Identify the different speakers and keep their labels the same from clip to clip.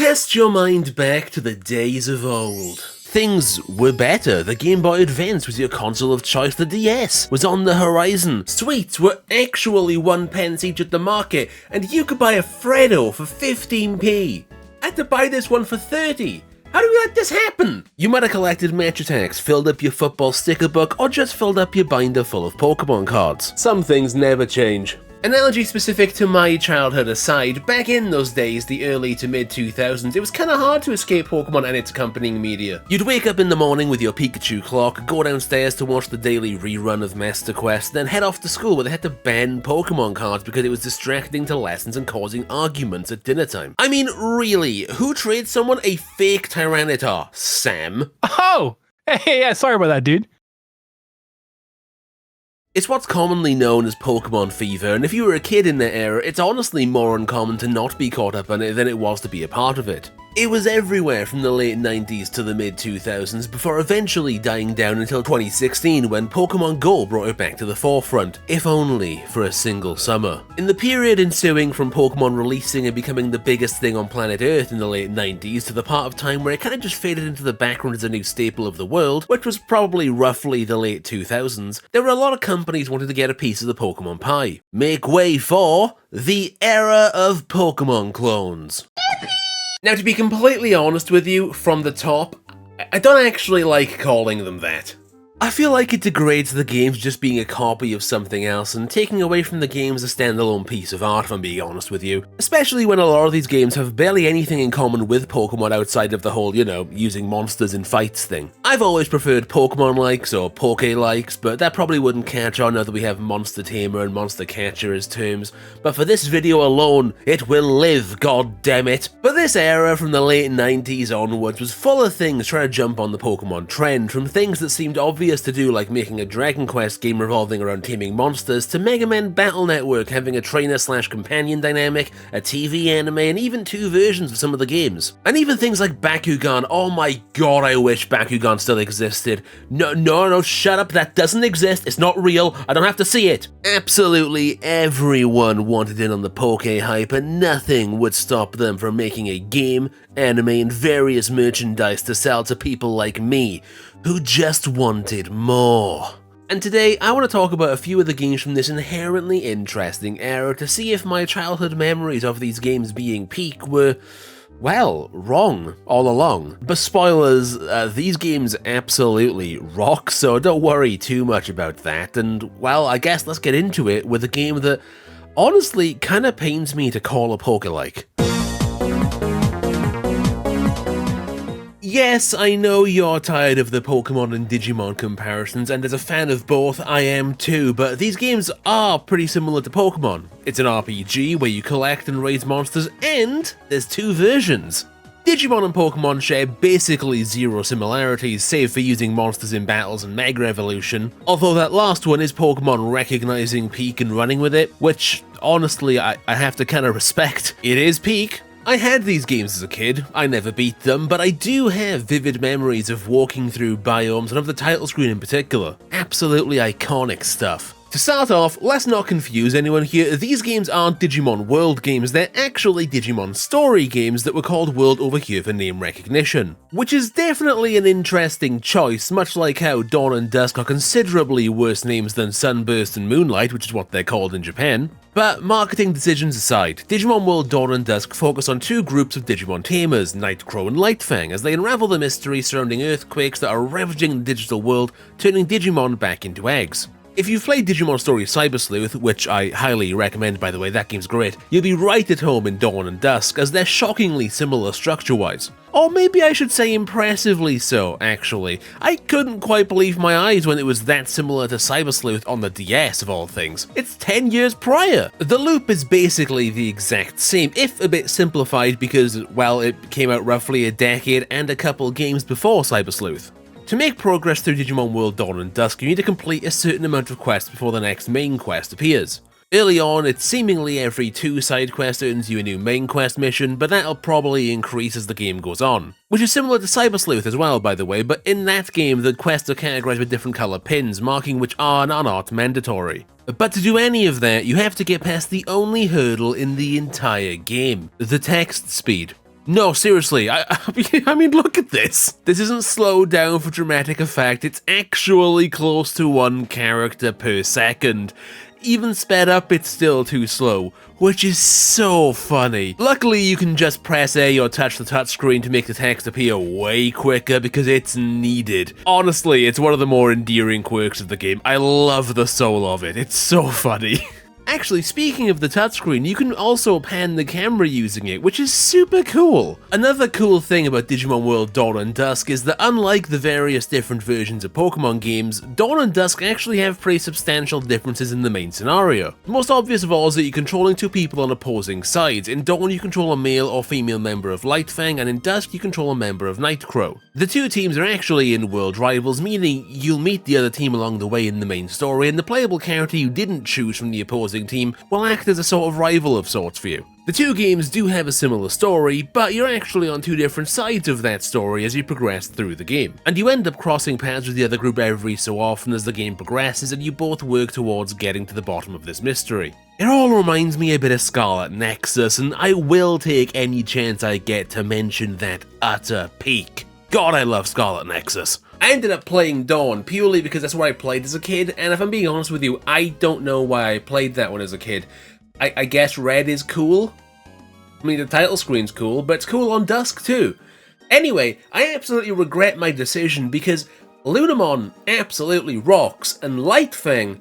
Speaker 1: Cast your mind back to the days of old. Things were better. The Game Boy Advance was your console of choice. The DS was on the horizon. Sweets were actually 1 pence each at the market, and you could buy a Freddo for 15p. I had to buy this one for 30. How do we let this happen? You might have collected match attacks, filled up your football sticker book, or just filled up your binder full of Pokemon cards. Some things never change. Analogy specific to my childhood aside, back in those days, the early to mid 2000s, it was kinda hard to escape Pokemon and its accompanying media. You'd wake up in the morning with your Pikachu clock, go downstairs to watch the daily rerun of Master Quest, then head off to school where they had to ban Pokemon cards because it was distracting to lessons and causing arguments at dinner time. I mean, really, who trades someone a fake Tyranitar? Sam?
Speaker 2: Oh! Hey, yeah, sorry about that, dude.
Speaker 1: It's what's commonly known as Pokemon fever, and if you were a kid in that era, it's honestly more uncommon to not be caught up on it than it was to be a part of it. It was everywhere from the late 90s to the mid 2000s, before eventually dying down until 2016 when Pokemon Go brought it back to the forefront, if only for a single summer. In the period ensuing from Pokemon releasing and becoming the biggest thing on planet Earth in the late 90s to the part of time where it kinda just faded into the background as a new staple of the world, which was probably roughly the late 2000s, there were a lot of companies wanting to get a piece of the Pokemon pie. Make way for the era of Pokemon clones. Now, to be completely honest with you, from the top, I don't actually like calling them that. I feel like it degrades the games just being a copy of something else and taking away from the game as a standalone piece of art, if I'm being honest with you. Especially when a lot of these games have barely anything in common with Pokemon outside of the whole, using monsters in fights thing. I've always preferred Pokemon-likes or Poké-likes, but that probably wouldn't catch on now that we have Monster Tamer and Monster Catcher as terms. But for this video alone, it will live, goddammit. But this era from the late 90s onwards was full of things trying to jump on the Pokemon trend, from things that seemed obvious to do like making a Dragon Quest game revolving around taming monsters, to Mega Man Battle Network having a trainer/companion dynamic, a TV anime, and even 2 versions of some of the games. And even things like Bakugan. Oh my god, I wish Bakugan still existed. No, shut up, that doesn't exist, it's not real, I don't have to see it. Absolutely everyone wanted in on the Poke hype, and nothing would stop them from making a game, anime, and various merchandise to sell to people like me, who just wanted more. And today, I want to talk about a few of the games from this inherently interesting era to see if my childhood memories of these games being peak were, well, wrong all along. But spoilers, these games absolutely rock, so don't worry too much about that. And, well, I guess let's get into it with a game that honestly kinda pains me to call a Poké-like. Yes, I know you're tired of the Pokemon and Digimon comparisons, and as a fan of both, I am too, but these games are pretty similar to Pokemon. It's an RPG where you collect and raise monsters, and there's 2 versions. Digimon and Pokemon share basically 0 similarities, save for using monsters in battles and Mega Evolution, although that last one is Pokemon recognizing Peak and running with it, which, honestly, I have to kinda respect. It is Peak. I had these games as a kid, I never beat them, but I do have vivid memories of walking through biomes and of the title screen in particular. Absolutely iconic stuff. To start off, let's not confuse anyone here, these games aren't Digimon World games, they're actually Digimon Story games that were called World over here for name recognition. Which is definitely an interesting choice, much like how Dawn and Dusk are considerably worse names than Sunburst and Moonlight, which is what they're called in Japan. But marketing decisions aside, Digimon World Dawn and Dusk focus on 2 groups of Digimon Tamers, Nightcrow and Lightfang, as they unravel the mystery surrounding earthquakes that are ravaging the digital world, turning Digimon back into eggs. If you've played Digimon Story Cyber Sleuth, which I highly recommend by the way, that game's great, you'll be right at home in Dawn and Dusk, as they're shockingly similar structure-wise. Or maybe I should say impressively so, actually. I couldn't quite believe my eyes when it was that similar to Cyber Sleuth on the DS of all things. It's 10 years prior! The loop is basically the exact same, if a bit simplified because, well, it came out roughly a decade and a couple games before Cyber Sleuth. To make progress through Digimon World Dawn and Dusk, you need to complete a certain amount of quests before the next main quest appears. Early on, it's seemingly every 2 side quests earns you a new main quest mission, but that'll probably increase as the game goes on. Which is similar to Cyber Sleuth as well, by the way, but in that game, the quests are categorized with different color pins, marking which are and are not mandatory. But to do any of that, you have to get past the only hurdle in the entire game, the text speed. No, seriously, I mean, look at this. This isn't slowed down for dramatic effect, it's actually close to 1 character per second. Even sped up, it's still too slow, which is so funny. Luckily, you can just press A or touch the touchscreen to make the text appear way quicker because it's needed. Honestly, it's one of the more endearing quirks of the game. I love the soul of it, it's so funny. Actually, speaking of the touchscreen, you can also pan the camera using it, which is super cool. Another cool thing about Digimon World Dawn and Dusk is that unlike the various different versions of Pokemon games, Dawn and Dusk actually have pretty substantial differences in the main scenario. The most obvious of all is that you're controlling 2 people on opposing sides. In Dawn, you control a male or female member of Lightfang, and in Dusk, you control a member of Nightcrow. The 2 teams are actually in-world rivals, meaning you'll meet the other team along the way in the main story, and the playable character you didn't choose from the opposing team will act as a sort of rival of sorts for you. The 2 games do have a similar story, but you're actually on 2 different sides of that story as you progress through the game, and you end up crossing paths with the other group every so often as the game progresses, and you both work towards getting to the bottom of this mystery. It all reminds me a bit of Scarlet Nexus, and I will take any chance I get to mention that utter peak. God, I love Scarlet Nexus. I ended up playing Dawn purely because that's what I played as a kid, and if I'm being honest with you, I don't know why I played that one as a kid. I guess red is cool? I mean, the title screen's cool, but it's cool on Dusk too. Anyway, I absolutely regret my decision because Lunamon absolutely rocks, and Lightfang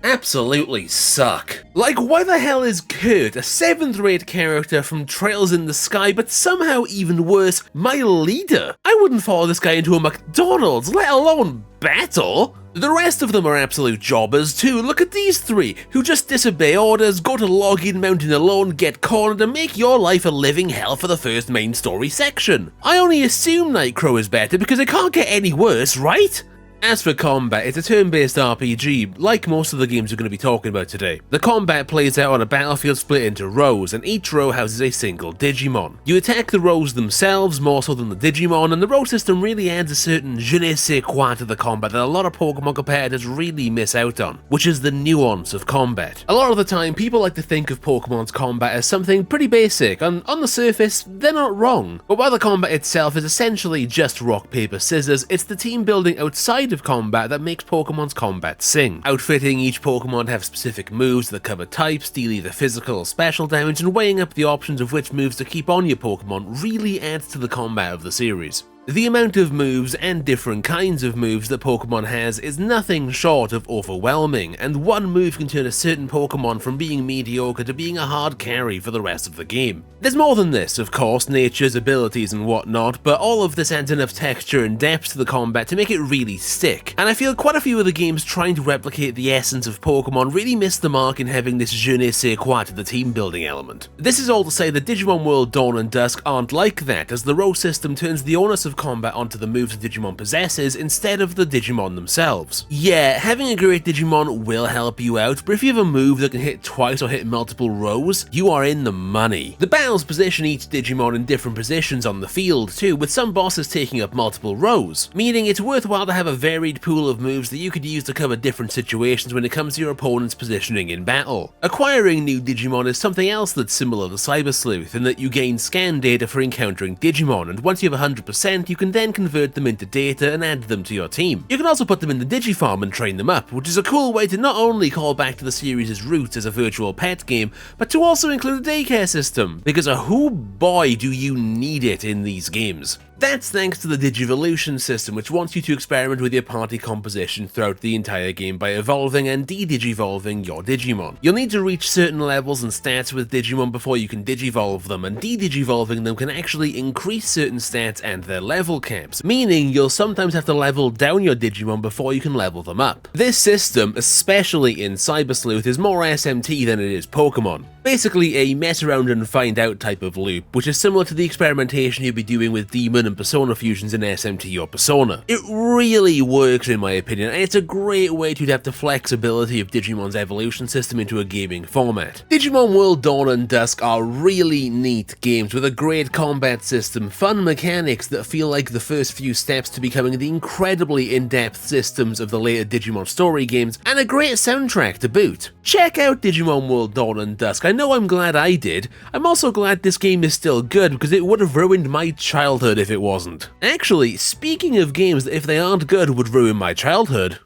Speaker 1: absolutely suck. Like, why the hell is Kurt, a 7th rate character from Trails in the Sky, but somehow even worse, my leader? I wouldn't follow this guy into a McDonald's, let alone battle. The rest of them are absolute jobbers too. Look at these 3, who just disobey orders, go to Login Mountain alone, get cornered, and make your life a living hell for the first main story section. I only assume Nightcrow is better because it can't get any worse, right? As for combat, it's a turn-based RPG, like most of the games we're going to be talking about today. The combat plays out on a battlefield split into rows, and each row houses a single Digimon. You attack the rows themselves more so than the Digimon, and the row system really adds a certain je ne sais quoi to the combat that a lot of Pokemon competitors really miss out on, which is the nuance of combat. A lot of the time, people like to think of Pokemon's combat as something pretty basic, and on the surface, they're not wrong. But while the combat itself is essentially just rock, paper, scissors, it's the team building outside of combat that makes Pokemon's combat sing. Outfitting each Pokemon to have specific moves that cover types, deal either physical or special damage, and weighing up the options of which moves to keep on your Pokemon really adds to the combat of the series. The amount of moves and different kinds of moves that Pokemon has is nothing short of overwhelming, and one move can turn a certain Pokemon from being mediocre to being a hard carry for the rest of the game. There's more than this, of course, nature's abilities and whatnot, but all of this adds enough texture and depth to the combat to make it really stick, and I feel quite a few of the games trying to replicate the essence of Pokemon really missed the mark in having this je ne sais quoi to the team building element. This is all to say that Digimon World Dawn and Dusk aren't like that, as the row system turns the onus of combat onto the moves the Digimon possesses instead of the Digimon themselves. Yeah, having a great Digimon will help you out, but if you have a move that can hit twice or hit multiple rows, you are in the money. The battles position each Digimon in different positions on the field too, with some bosses taking up multiple rows, meaning it's worthwhile to have a varied pool of moves that you could use to cover different situations when it comes to your opponent's positioning in battle. Acquiring new Digimon is something else that's similar to Cyber Sleuth in that you gain scan data for encountering Digimon, and once you have 100%, you can then convert them into data and add them to your team. You can also put them in the Digifarm and train them up, which is a cool way to not only call back to the series' roots as a virtual pet game, but to also include a daycare system, because oh boy do you need it in these games. That's thanks to the Digivolution system, which wants you to experiment with your party composition throughout the entire game by evolving and de-digivolving your Digimon. You'll need to reach certain levels and stats with Digimon before you can digivolve them, and de-digivolving them can actually increase certain stats and their level caps, meaning you'll sometimes have to level down your Digimon before you can level them up. This system, especially in Cyber Sleuth, is more SMT than it is Pokemon. Basically a mess around and find out type of loop, which is similar to the experimentation you'd be doing with Demon and Persona fusions in SMT or Persona. It really works in my opinion, and it's a great way to adapt the flexibility of Digimon's evolution system into a gaming format. Digimon World Dawn and Dusk are really neat games with a great combat system, fun mechanics that feel like the first few steps to becoming the incredibly in-depth systems of the later Digimon story games, and a great soundtrack to boot. Check out Digimon World Dawn and Dusk. I know I'm glad I did. I'm also glad this game is still good because it would have ruined my childhood if it wasn't. Actually, speaking of games that if they aren't good would ruin my childhood.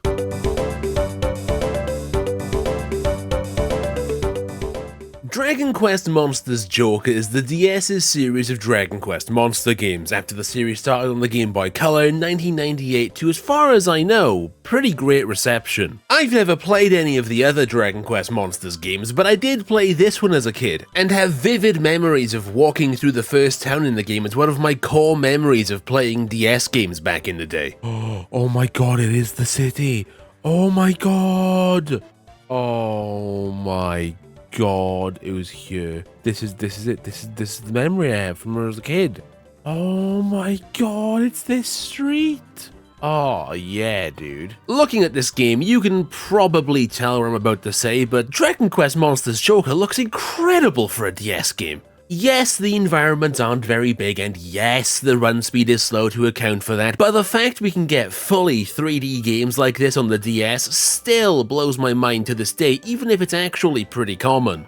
Speaker 1: Dragon Quest Monsters Joker is the DS's series of Dragon Quest monster games after the series started on the Game Boy Color in 1998 to, as far as I know, pretty great reception. I've never played any of the other Dragon Quest Monsters games, but I did play this one as a kid, and have vivid memories of walking through the first town in the game. It's one of my core memories of playing DS games back in the day. Oh my god, it is the city! Oh my god! Oh my god, it was here. This is it. This is the memory I have from when I was a kid. Oh my god, it's this street. Oh yeah, dude. Looking at this game, you can probably tell what I'm about to say, but Dragon Quest Monsters Joker looks incredible for a DS game. Yes, the environments aren't very big, and yes, the run speed is slow to account for that, but the fact we can get fully 3D games like this on the DS still blows my mind to this day, even if it's actually pretty common.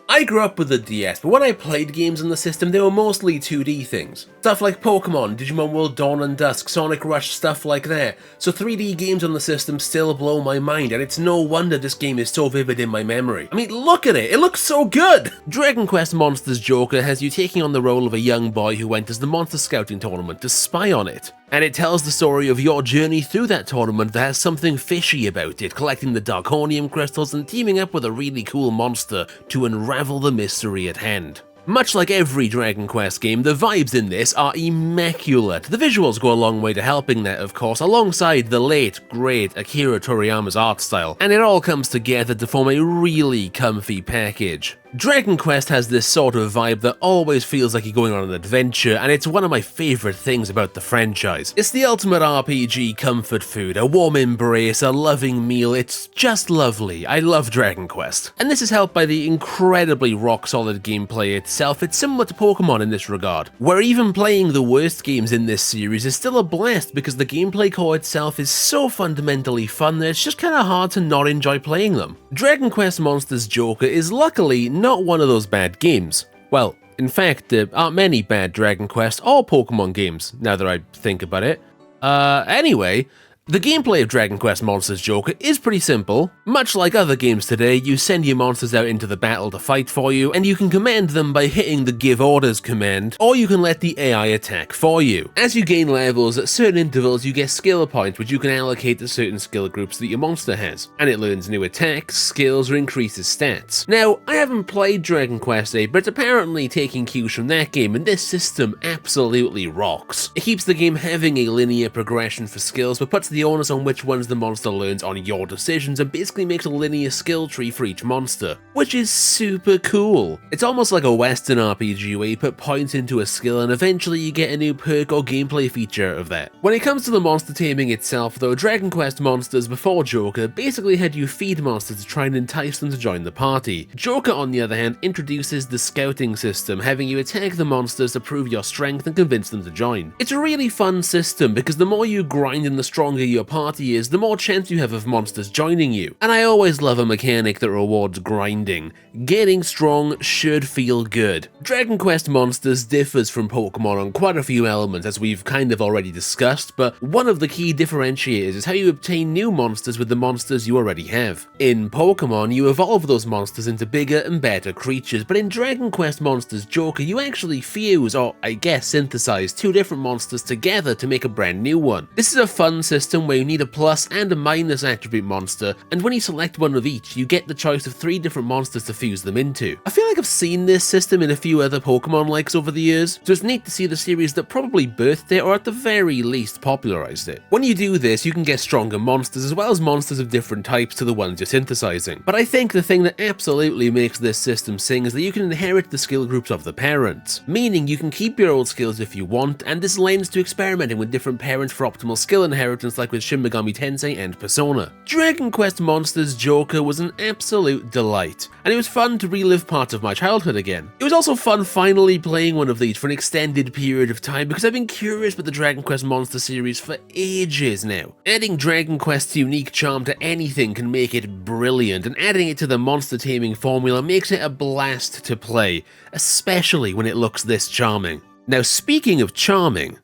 Speaker 1: I grew up with the DS, but when I played games on the system, they were mostly 2D things. Stuff like Pokemon, Digimon World Dawn and Dusk, Sonic Rush, stuff like that. So 3D games on the system still blow my mind, and it's no wonder this game is so vivid in my memory. I mean, look at it looks so good! Dragon Quest Monsters Joker has you taking on the role of a young boy who enters the monster scouting tournament to spy on it. And it tells the story of your journey through that tournament that has something fishy about it, collecting the Darkonium crystals and teaming up with a really cool monster to unravel the mystery at hand. Much like every Dragon Quest game, the vibes in this are immaculate. The visuals go a long way to helping that, of course, alongside the late, great Akira Toriyama's art style, and it all comes together to form a really comfy package. Dragon Quest has this sort of vibe that always feels like you're going on an adventure, and it's one of my favourite things about the franchise. It's the ultimate RPG comfort food, a warm embrace, a loving meal. It's just lovely. I love Dragon Quest. And this is helped by the incredibly rock-solid gameplay itself. It's similar to Pokemon in this regard, where even playing the worst games in this series is still a blast because the gameplay core itself is so fundamentally fun that it's just kinda hard to not enjoy playing them. Dragon Quest Monsters Joker is luckily not one of those bad games. Well, in fact, there aren't many bad Dragon Quest or Pokemon games, now that I think about it. Anyway, the gameplay of Dragon Quest Monsters Joker is pretty simple. Much like other games today, you send your monsters out into the battle to fight for you, and you can command them by hitting the Give Orders command, or you can let the AI attack for you. As you gain levels, at certain intervals you get skill points which you can allocate to certain skill groups that your monster has, and it learns new attacks, skills, or increases stats. Now, I haven't played Dragon Quest VIII, but it's apparently taking cues from that game, and this system absolutely rocks. It keeps the game having a linear progression for skills, but puts the onus on which ones the monster learns on your decisions, and basically makes a linear skill tree for each monster, which is super cool. It's almost like a Western RPG where you put points into a skill and eventually you get a new perk or gameplay feature of that. When it comes to the monster taming itself though, Dragon Quest Monsters before Joker basically had you feed monsters to try and entice them to join the party. Joker, on the other hand, introduces the scouting system, having you attack the monsters to prove your strength and convince them to join. It's a really fun system because the more you grind and the stronger your party is, the more chance you have of monsters joining you. And I always love a mechanic that rewards grinding. Getting strong should feel good. Dragon Quest Monsters differs from Pokemon on quite a few elements, as we've kind of already discussed, but one of the key differentiators is how you obtain new monsters with the monsters you already have. In Pokemon, you evolve those monsters into bigger and better creatures, but in Dragon Quest Monsters Joker, you actually fuse, or I guess synthesize, two different monsters together to make a brand new one. This is a fun system where you need a plus and a minus attribute monster, and when you select one of each, you get the choice of 3 different monsters to fuse them into. I feel like I've seen this system in a few other Pokemon-likes over the years, so it's neat to see the series that probably birthed it, or at the very least popularized it. When you do this, you can get stronger monsters as well as monsters of different types to the ones you're synthesizing. But I think the thing that absolutely makes this system sing is that you can inherit the skill groups of the parents, meaning you can keep your old skills if you want, and this lends to experimenting with different parents for optimal skill inheritance like with Shin Megami Tensei and Persona. Dragon Quest Monsters Joker was an absolute delight, and it was fun to relive parts of my childhood again. It was also fun finally playing one of these for an extended period of time because I've been curious about the Dragon Quest Monster series for ages now. Adding Dragon Quest's unique charm to anything can make it brilliant, and adding it to the monster taming formula makes it a blast to play, especially when it looks this charming. Now, speaking of charming,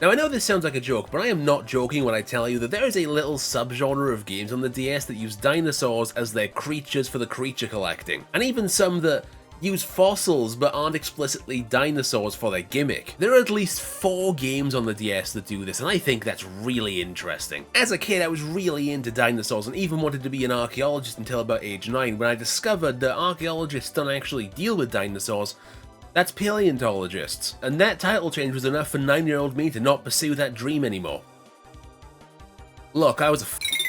Speaker 1: now I know this sounds like a joke, but I am not joking when I tell you that there is a little subgenre of games on the DS that use dinosaurs as their creatures for the creature collecting, and even some that use fossils but aren't explicitly dinosaurs for their gimmick. There are at least 4 games on the DS that do this, and I think that's really interesting. As a kid, I was really into dinosaurs and even wanted to be an archaeologist until about age 9, when I discovered that archaeologists don't actually deal with dinosaurs, that's paleontologists, and that title change was enough for 9-year-old me to not pursue that dream anymore. Look, I was a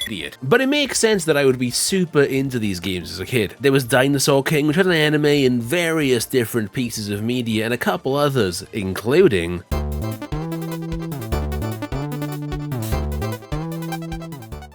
Speaker 1: idiot. But it makes sense that I would be super into these games as a kid. There was Dinosaur King, which had an anime and various different pieces of media, and a couple others, including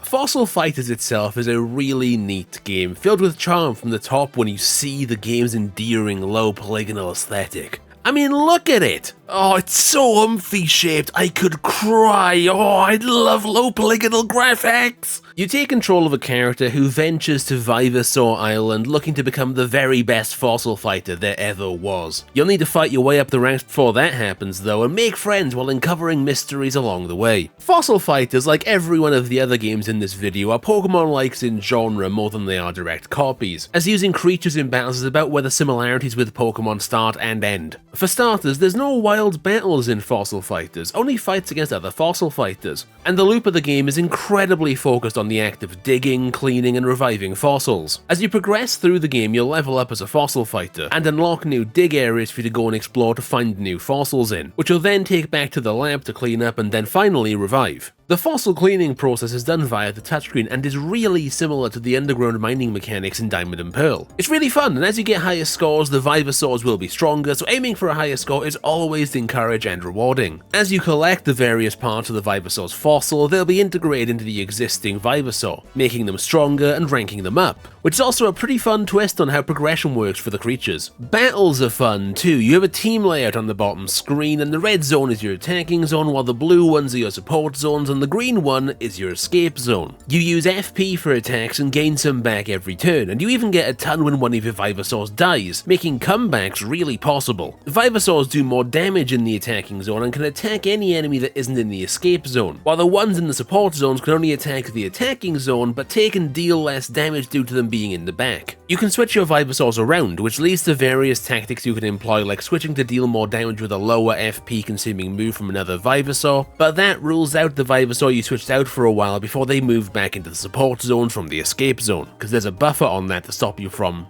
Speaker 1: Fossil Fighters itself is a really neat game, filled with charm from the top when you see the game's endearing low polygonal aesthetic. I mean, look at it! Oh, it's so umphy shaped, I could cry. Oh, I love low polygonal graphics! You take control of a character who ventures to Vivasaur Island looking to become the very best fossil fighter there ever was. You'll need to fight your way up the ranks before that happens though, and make friends while uncovering mysteries along the way. Fossil Fighters, like every one of the other games in this video, are Pokémon-likes in genre more than they are direct copies, as using creatures in battles is about where the similarities with Pokémon start and end. For starters, there's no wild battles in Fossil Fighters, only fights against other fossil fighters, and the loop of the game is incredibly focused on the act of digging, cleaning, and reviving fossils. As you progress through the game, you'll level up as a fossil fighter, and unlock new dig areas for you to go and explore to find new fossils in, which you'll then take back to the lab to clean up and then finally revive. The fossil cleaning process is done via the touchscreen and is really similar to the underground mining mechanics in Diamond and Pearl. It's really fun, and as you get higher scores, the Vivasaurs will be stronger, so aiming for a higher score is always encouraged and rewarding. As you collect the various parts of the Vivasaur's fossil, they'll be integrated into the existing Vivasaur, making them stronger and ranking them up, which is also a pretty fun twist on how progression works for the creatures. Battles are fun too. You have a team layout on the bottom screen, and the red zone is your attacking zone, while the blue ones are your support zones, and the green one is your escape zone. You use FP for attacks and gain some back every turn, and you even get a ton when one of your Vivasaurs dies, making comebacks really possible. Vivasaurs do more damage in the attacking zone and can attack any enemy that isn't in the escape zone, while the ones in the support zones can only attack the attacking zone but take and deal less damage due to them being in the back. You can switch your Vivasaurs around, which leads to various tactics you can employ, like switching to deal more damage with a lower FP consuming move from another Vivasaur, but that rules out the Vivasaur you switched out for a while before they move back into the support zone from the escape zone, because there's a buffer on that to stop you from,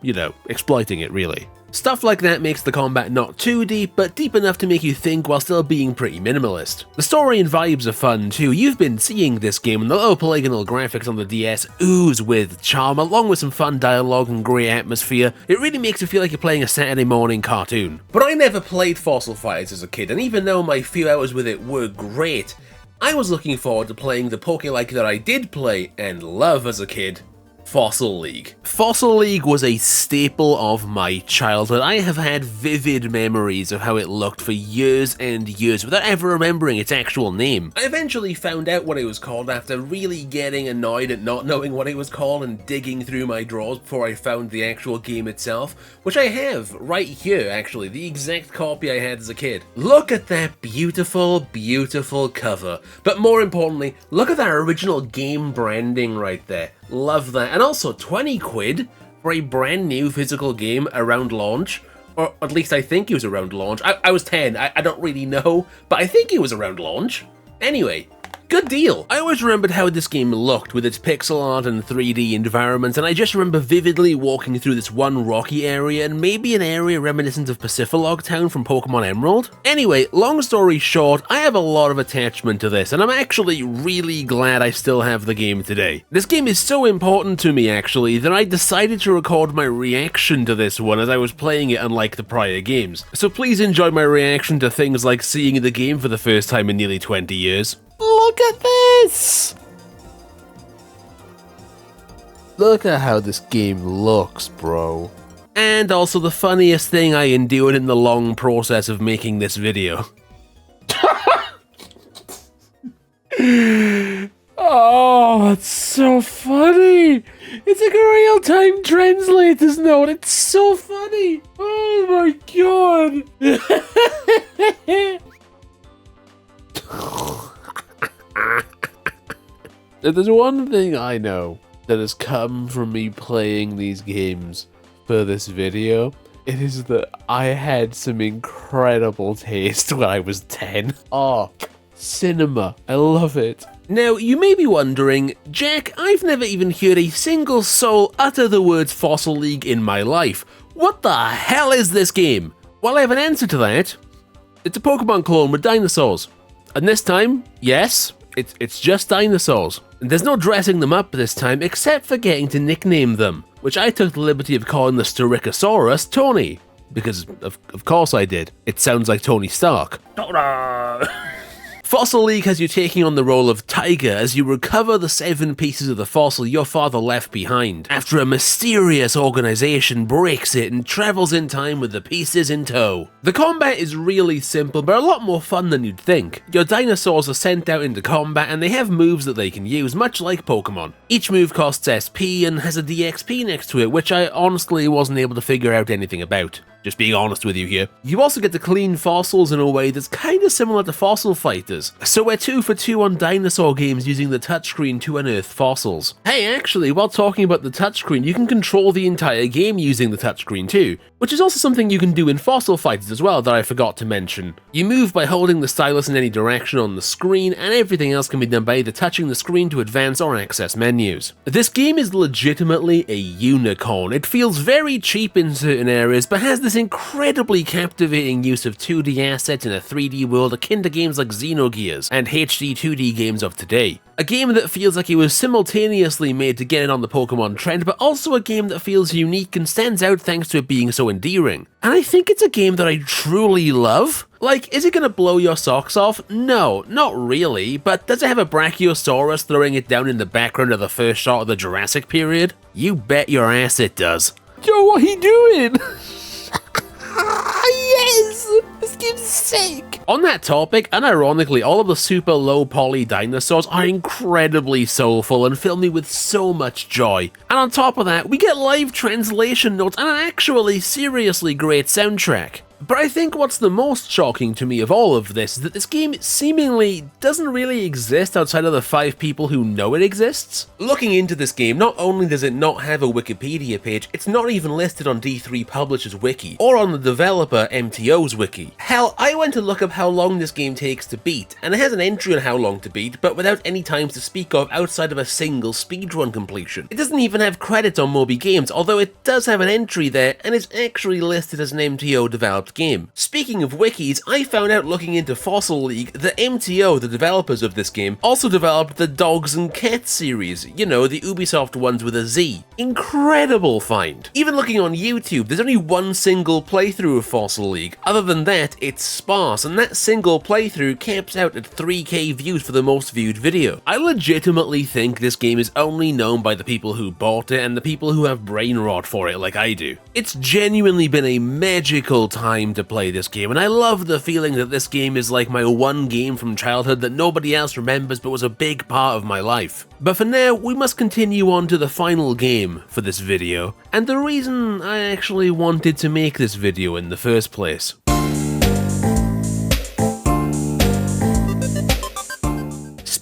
Speaker 1: exploiting it really. Stuff like that makes the combat not too deep, but deep enough to make you think while still being pretty minimalist. The story and vibes are fun too. You've been seeing this game, and the low polygonal graphics on the DS ooze with charm, along with some fun dialogue and great atmosphere. It really makes you feel like you're playing a Saturday morning cartoon. But I never played Fossil Fighters as a kid, and even though my few hours with it were great, I was looking forward to playing the Poké-like that I did play and love as a kid, Fossil League. Fossil League was a staple of my childhood. I have had vivid memories of how it looked for years and years without ever remembering its actual name. I eventually found out what it was called after really getting annoyed at not knowing what it was called and digging through my drawers before I found the actual game itself, which I have right here actually, the exact copy I had as a kid. Look at that beautiful, beautiful cover. But more importantly, look at that original game branding right there. Love that. And also 20 quid for a brand new physical game around launch. Or at least I think it was around launch. I was 10, I don't really know, but I think it was around launch. Anyway, Good deal! I always remembered how this game looked with its pixel art and 3D environments, and I just remember vividly walking through this one rocky area and maybe an area reminiscent of Pacifilog Town from Pokemon Emerald. Anyway, long story short, I have a lot of attachment to this, and I'm actually really glad I still have the game today. This game is so important to me actually that I decided to record my reaction to this one as I was playing it unlike the prior games. So please enjoy my reaction to things like seeing the game for the first time in nearly 20 years. Look at this! Look at how this game looks, bro. And also the funniest thing I endured in the long process of making this video. Oh, it's so funny! It's like a real-time translator's note, it's so funny! Oh my god! If there's one thing I know that has come from me playing these games for this video, it is that I had some incredible taste when I was 10. Oh, cinema. I love it. Now, you may be wondering, Jack, I've never even heard a single soul utter the words Fossil League in my life. What the hell is this game? Well, I have an answer to that. It's a Pokemon clone with dinosaurs. And this time, yes, it's just dinosaurs. There's no dressing them up this time except for getting to nickname them, which I took the liberty of calling the Styracosaurus Tony. Because, of course I did. It sounds like Tony Stark. Fossil League has you taking on the role of Tiger as you recover the 7 pieces of the fossil your father left behind, after a mysterious organization breaks it and travels in time with the pieces in tow. The combat is really simple, but a lot more fun than you'd think. Your dinosaurs are sent out into combat and they have moves that they can use, much like Pokemon. Each move costs SP and has a DXP next to it, which I honestly wasn't able to figure out anything about. Just being honest with you here. You also get to clean fossils in a way that's kinda similar to Fossil Fighters, so we're 2 for 2 on dinosaur games using the touchscreen to unearth fossils. Hey, actually, while talking about the touchscreen, you can control the entire game using the touchscreen too, which is also something you can do in Fossil Fighters as well that I forgot to mention. You move by holding the stylus in any direction on the screen, and everything else can be done by either touching the screen to advance or access menus. This game is legitimately a unicorn. It feels very cheap in certain areas, but has this incredibly captivating use of 2D assets in a 3D world akin to games like Xenogears and HD 2D games of today. A game that feels like it was simultaneously made to get in on the Pokemon trend, but also a game that feels unique and stands out thanks to it being so endearing. And I think it's a game that I truly love. Like, is it gonna blow your socks off? No, not really, but does it have a Brachiosaurus throwing it down in the background of the first shot of the Jurassic period? You bet your ass it does. Yo, what he doing? Yes! This game's sick! On that topic, unironically, all of the super low poly dinosaurs are incredibly soulful and fill me with so much joy. And on top of that, we get live translation notes and an actually seriously great soundtrack. But I think what's the most shocking to me of all of this is that this game seemingly doesn't really exist outside of the 5 people who know it exists. Looking into this game, not only does it not have a Wikipedia page, it's not even listed on D3 Publishers Wiki, or on the developer MTO's wiki. Hell, I went to look up how long this game takes to beat, and it has an entry on how long to beat, but without any times to speak of outside of a single speedrun completion. It doesn't even have credits on Moby Games, although it does have an entry there, and is actually listed as an MTO developed game. Speaking of wikis, I found out looking into Fossil League that MTO, the developers of this game, also developed the Dogs and Cats series, you know, the Ubisoft ones with a Z. Incredible find. Even looking on YouTube, there's only one single playthrough of Fossil League. Other than that, it's sparse, and that single playthrough caps out at 3K views for the most viewed video. I legitimately think this game is only known by the people who bought it and the people who have brain rot for it like I do. It's genuinely been a magical time to play this game, and I love the feeling that this game is like my one game from childhood that nobody else remembers but was a big part of my life. But for now, we must continue on to the final game for this video, and the reason I actually wanted to make this video in the first place.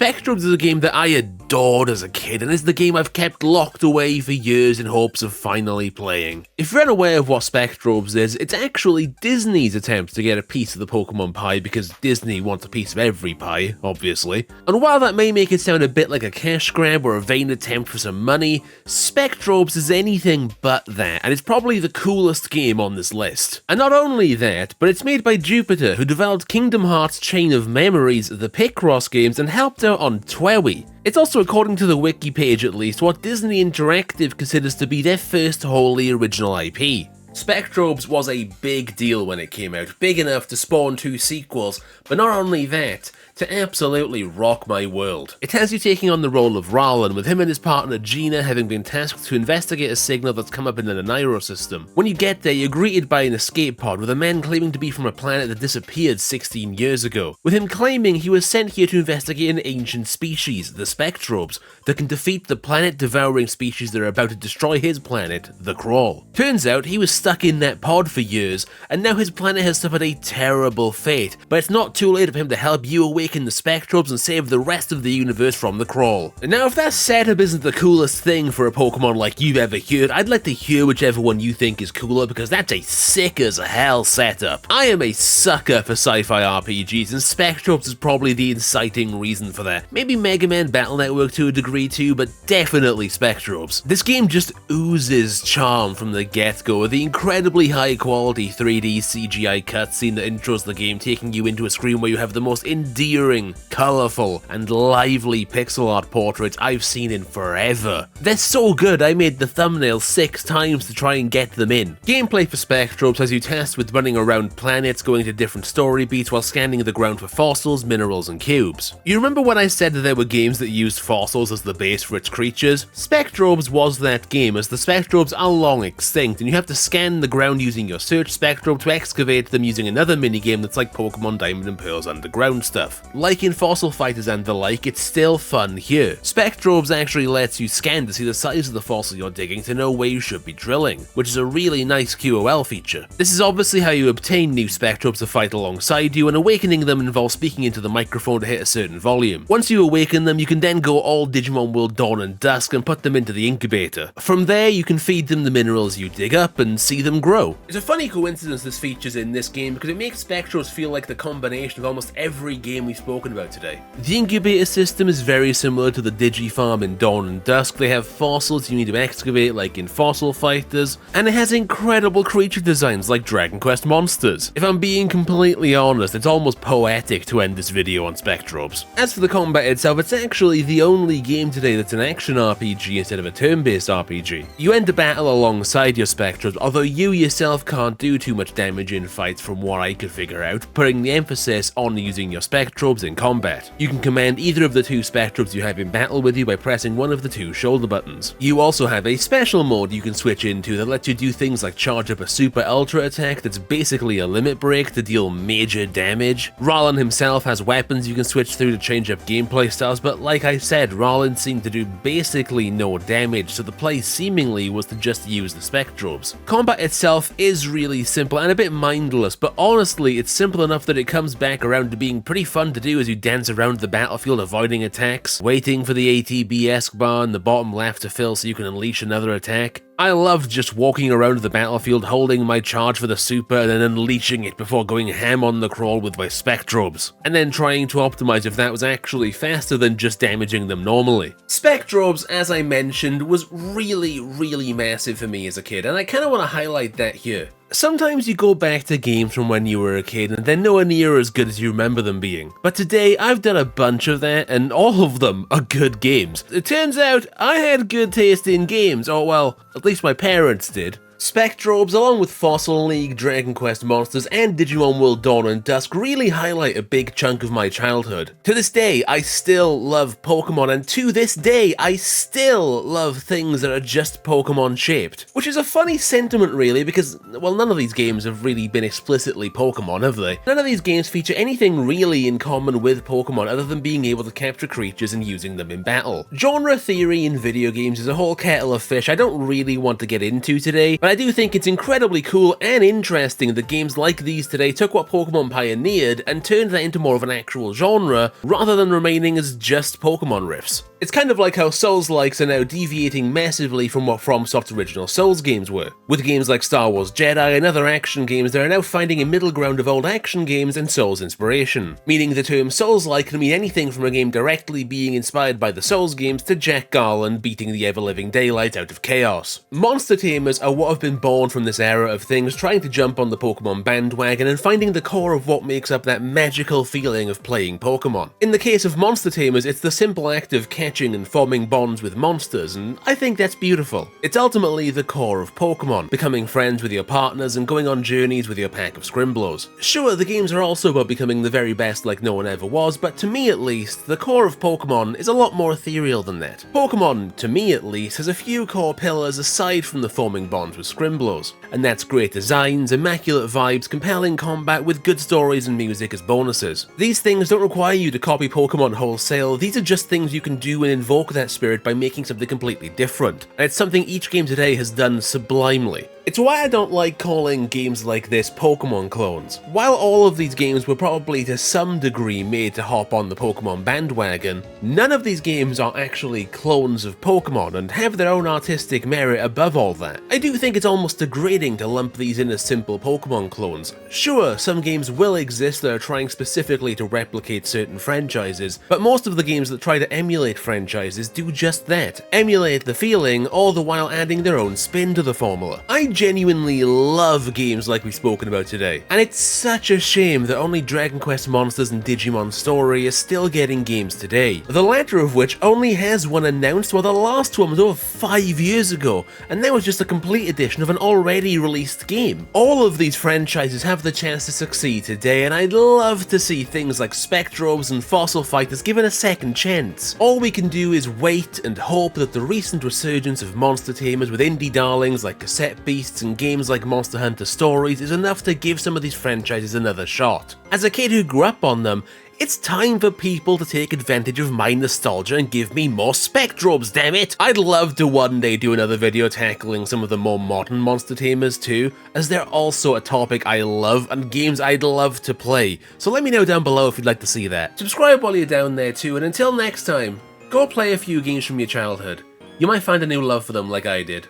Speaker 1: Spectrobes is a game that I adored as a kid, and is the game I've kept locked away for years in hopes of finally playing. If you're unaware of what Spectrobes is, it's actually Disney's attempt to get a piece of the Pokemon pie, because Disney wants a piece of every pie, obviously. And while that may make it sound a bit like a cash grab or a vain attempt for some money, Spectrobes is anything but that, and it's probably the coolest game on this list. And not only that, but it's made by Jupiter, who developed Kingdom Hearts Chain of Memories, the Picross games, and helped out on Twowie. It's also, according to the wiki page at least, what Disney Interactive considers to be their first wholly original IP. Spectrobes was a big deal when it came out, big enough to spawn 2 sequels, but not only that, to absolutely rock my world. It has you taking on the role of Roland, with him and his partner Gina having been tasked to investigate a signal that's come up in the Nairo system. When you get there, you're greeted by an escape pod with a man claiming to be from a planet that disappeared 16 years ago, with him claiming he was sent here to investigate an ancient species, the Spectrobes, that can defeat the planet-devouring species that are about to destroy his planet, the Crawl. Turns out he was stuck in that pod for years, and now his planet has suffered a terrible fate, but it's not too late for him to help you awaken the Spectrobes and save the rest of the universe from the Crawl. And now if that setup isn't the coolest thing for a Pokemon like you've ever heard, I'd like to hear whichever one you think is cooler, because that's a sick as hell setup. I am a sucker for sci-fi RPGs, and Spectrobes is probably the inciting reason for that. Maybe Mega Man Battle Network to a degree too, but definitely Spectrobes. This game just oozes charm from the get-go, with the incredibly high quality 3D CGI cutscene that intros the game, taking you into a screen where you have the most endearing, colourful, and lively pixel art portraits I've seen in forever. They're so good I made the thumbnail 6 times to try and get them in. Gameplay for Spectrobes has you tasked with running around planets, going to different story beats while scanning the ground for fossils, minerals, and cubes. You remember when I said that there were games that used fossils as the base for its creatures? Spectrobes was that game, as the Spectrobes are long extinct, and you have to scan the ground using your search Spectrobe to excavate them using another minigame that's like Pokemon Diamond and Pearl's underground stuff. Like in Fossil Fighters and the like, it's still fun here. Spectrobes actually lets you scan to see the size of the fossil you're digging to know where you should be drilling, which is a really nice QOL feature. This is obviously how you obtain new Spectrobes to fight alongside you, and awakening them involves speaking into the microphone to hit a certain volume. Once you awaken them, you can then go all Digimon World Dawn and Dusk and put them into the incubator. From there, you can feed them the minerals you dig up and see them grow. It's a funny coincidence this features in this game, because it makes Spectrobes feel like the combination of almost every game we've spoken about today. The incubator system is very similar to the Digifarm in Dawn and Dusk. They have fossils you need to excavate like in Fossil Fighters, and it has incredible creature designs like Dragon Quest monsters. If I'm being completely honest, it's almost poetic to end this video on Spectrobes. As for the combat itself, it's actually the only game today that's an action RPG instead of a turn-based RPG. You enter battle alongside your Spectrobes, although you yourself can't do too much damage in fights from what I could figure out, putting the emphasis on using your Spectrobes in combat. You can command either of the 2 Spectrobes you have in battle with you by pressing one of the 2 shoulder buttons. You also have a special mode you can switch into that lets you do things like charge up a super ultra attack that's basically a limit break to deal major damage. Roland himself has weapons you can switch through to change up gameplay styles, but like I said, Roland seemed to do basically no damage, so the play seemingly was to just use the Spectrobes. Combat itself is really simple and a bit mindless, but honestly it's simple enough that it comes back around to being pretty fun to do as you dance around the battlefield avoiding attacks, waiting for the ATB-esque bar in the bottom left to fill so you can unleash another attack. I loved just walking around the battlefield holding my charge for the super and then unleashing it before going ham on the Crawl with my Spectrobes, and then trying to optimize if that was actually faster than just damaging them normally. Spectrobes, as I mentioned, was really massive for me as a kid, and I kinda want to highlight that here. Sometimes you go back to games from when you were a kid and they're nowhere near as good as you remember them being. But today I've done a bunch of that and all of them are good games. It turns out I had good taste in games, or well, at least my parents did. Spectrobes, along with Fossil League, Dragon Quest Monsters, and Digimon World Dawn and Dusk, really highlight a big chunk of my childhood. To this day, I still love Pokemon, and to this day, I still love things that are just Pokemon shaped. Which is a funny sentiment really, because, well, none of these games have really been explicitly Pokemon, have they? None of these games feature anything really in common with Pokemon other than being able to capture creatures and using them in battle. Genre theory in video games is a whole kettle of fish I don't really want to get into today, but But I do think it's incredibly cool and interesting that games like these today took what Pokemon pioneered and turned that into more of an actual genre, rather than remaining as just Pokemon riffs. It's kind of like how Souls-likes are now deviating massively from what FromSoft's original Souls games were. With games like Star Wars Jedi and other action games, they are now finding a middle ground of old action games and Souls inspiration, meaning the term Souls-like can mean anything from a game directly being inspired by the Souls games to Jack Garland beating the ever-living daylight out of chaos. Monster Tamers are what have been born from this era of things trying to jump on the Pokemon bandwagon and finding the core of what makes up that magical feeling of playing Pokemon. In the case of Monster Tamers, it's the simple act of catching and forming bonds with monsters, and I think that's beautiful. It's ultimately the core of Pokemon, becoming friends with your partners and going on journeys with your pack of Scrimblows. Sure, the games are also about becoming the very best like no one ever was, but to me at least, the core of Pokemon is a lot more ethereal than that. Pokemon, to me at least, has a few core pillars aside from the forming bonds with Scrimblows, and that's great designs, immaculate vibes, compelling combat with good stories and music as bonuses. These things don't require you to copy Pokemon wholesale, these are just things you can do and invoke that spirit by making something completely different, and it's something each game today has done sublimely. It's why I don't like calling games like this Pokemon clones. While all of these games were probably to some degree made to hop on the Pokemon bandwagon, none of these games are actually clones of Pokemon and have their own artistic merit above all that. I do think it's almost degrading to lump these in as simple Pokemon clones. Sure, some games will exist that are trying specifically to replicate certain franchises, but most of the games that try to emulate franchises do just that, emulate the feeling, all the while adding their own spin to the formula. I genuinely love games like we've spoken about today, and it's such a shame that only Dragon Quest Monsters and Digimon Story are still getting games today, the latter of which only has one announced while the last one was over 5 years ago, and that was just a complete edition of an already released game. All of these franchises have the chance to succeed today, and I'd love to see things like Spectrobes and Fossil Fighters given a second chance. All we can do is wait and hope that the recent resurgence of Monster Tamers with indie darlings like Cassette Beasts and games like Monster Hunter Stories is enough to give some of these franchises another shot. As a kid who grew up on them, it's time for people to take advantage of my nostalgia and give me more Spectrobes, damn it! I'd love to one day do another video tackling some of the more modern Monster Tamers too, as they're also a topic I love and games I'd love to play, so let me know down below if you'd like to see that. Subscribe while you're down there too, and until next time, go play a few games from your childhood. You might find a new love for them like I did.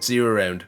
Speaker 1: See you around.